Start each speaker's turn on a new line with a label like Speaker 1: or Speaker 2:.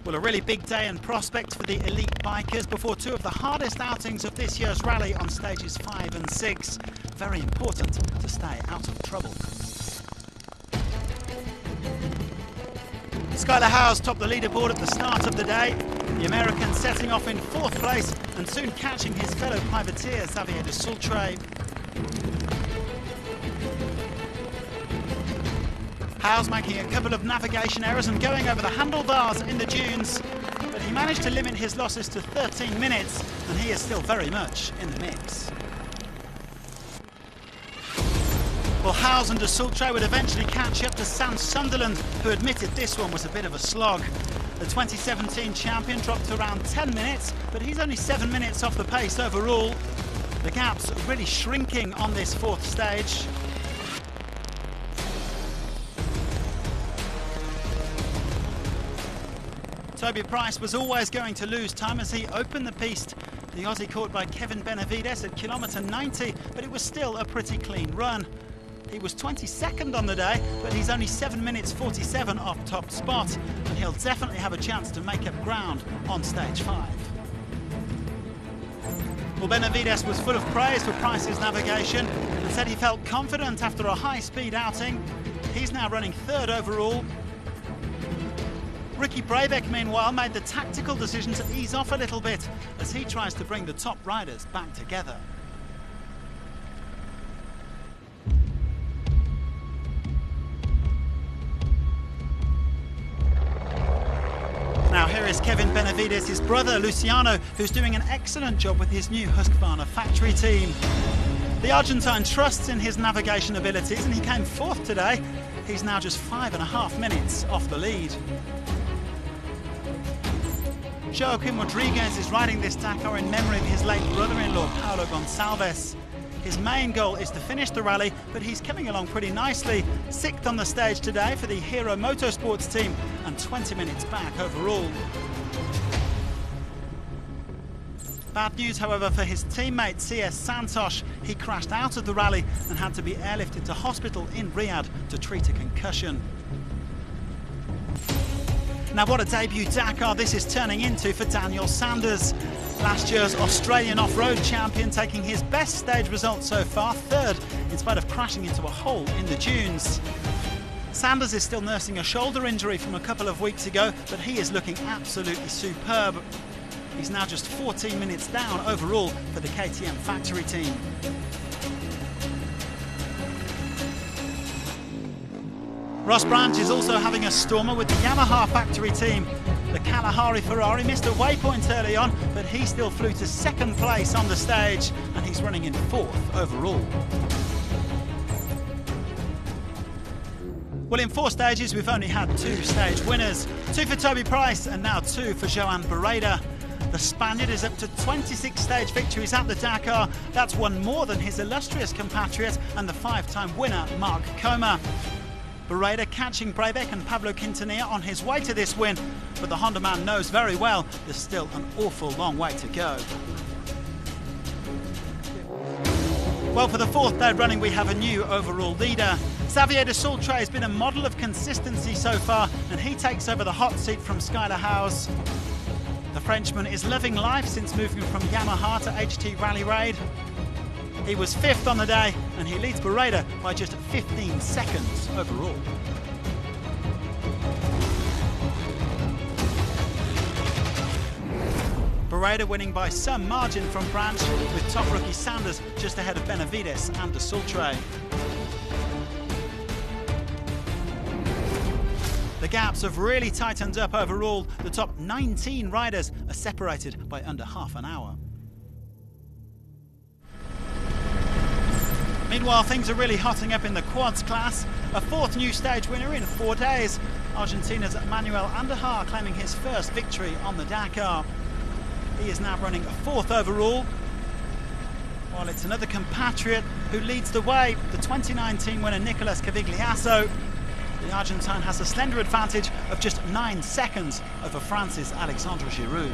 Speaker 1: Well, a really big day and prospect for the elite bikers before two of the hardest outings of this year's rally on stages 5 and 6. Very important to stay out of trouble. Skyler Howes topped the leaderboard at the start of the day. The American setting off in 4th place and soon catching his fellow privateer Xavier de Sultre. Howes making a couple of navigation errors and going over the handlebars in the dunes, but he managed to limit his losses to 13 minutes and he is still very much in the mix. Well, Howes and de Sultre would eventually catch up to Sam Sunderland, who admitted this one was a bit of a slog. The 2017 champion dropped to around 10 minutes, but he's only 7 minutes off the pace overall. The gap's really shrinking on this 4th stage. Toby Price was always going to lose time as he opened the piste. The Aussie caught by Kevin Benavides at kilometre 90, but it was still a pretty clean run. He was 22nd on the day, but he's only 7 minutes 47 off top spot, and he'll definitely have a chance to make up ground on stage 5. Well, Benavides was full of praise for Price's navigation and said he felt confident after a high-speed outing. He's now running 3rd overall. Ricky Brabeck, meanwhile, made the tactical decision to ease off a little bit as he tries to bring the top riders back together. Now here is Kevin Benavides, his brother Luciano, who's doing an excellent job with his new Husqvarna factory team. The Argentine trusts in his navigation abilities and he came 4th today. He's now just 5.5 minutes off the lead. Joaquim Rodriguez is riding this Dakar in memory of his late brother-in-law, Paulo Gonçalves. His main goal is to finish the rally, but he's coming along pretty nicely. 6th on the stage today for the Hero Motorsports team and 20 minutes back overall. Bad news, however, for his teammate CS Santos. He crashed out of the rally and had to be airlifted to hospital in Riyadh to treat a concussion. Now, what a debut Dakar this is turning into for Daniel Sanders. Last year's Australian off-road champion taking his best stage result so far, 3rd, in spite of crashing into a hole in the dunes. Sanders is still nursing a shoulder injury from a couple of weeks ago, but he is looking absolutely superb. He's now just 14 minutes down overall for the KTM factory team. Ross Branch is also having a stormer with the Yamaha factory team. The Kalahari Ferrari missed a waypoint early on, but he still flew to 2nd place on the stage, and he's running in 4th overall. Well, in 4 stages, we've only had 2 stage winners. 2 for Toby Price and now 2 for Joan Barreda. The Spaniard is up to 26 stage victories at the Dakar. That's one more than his illustrious compatriot and the 5-time winner, Mark Coma. Barreda catching Brabeck and Pablo Quintanilla on his way to this win, but the Honda man knows very well there's still an awful long way to go. Well, for the 4th day running, we have a new overall leader. Xavier de Sultre has been a model of consistency so far, and he takes over the hot seat from Skyler Howes. The Frenchman is loving life since moving from Yamaha to HT Rally Raid. He was 5th on the day, and he leads Barreda by just 15 seconds overall. Barreda winning by some margin from Branch, with top rookie Sanders just ahead of Benavides and de Sultre. The gaps have really tightened up overall. The top 19 riders are separated by under half an hour. Meanwhile, things are really hotting up in the quads class. A 4th new stage winner in 4 days. Argentina's Manuel Andujar claiming his first victory on the Dakar. He is now running a 4th overall, while it's another compatriot who leads the way, the 2019 winner Nicolas Cavigliasso. The Argentine has a slender advantage of just 9 seconds over France's Alexandre Giroud.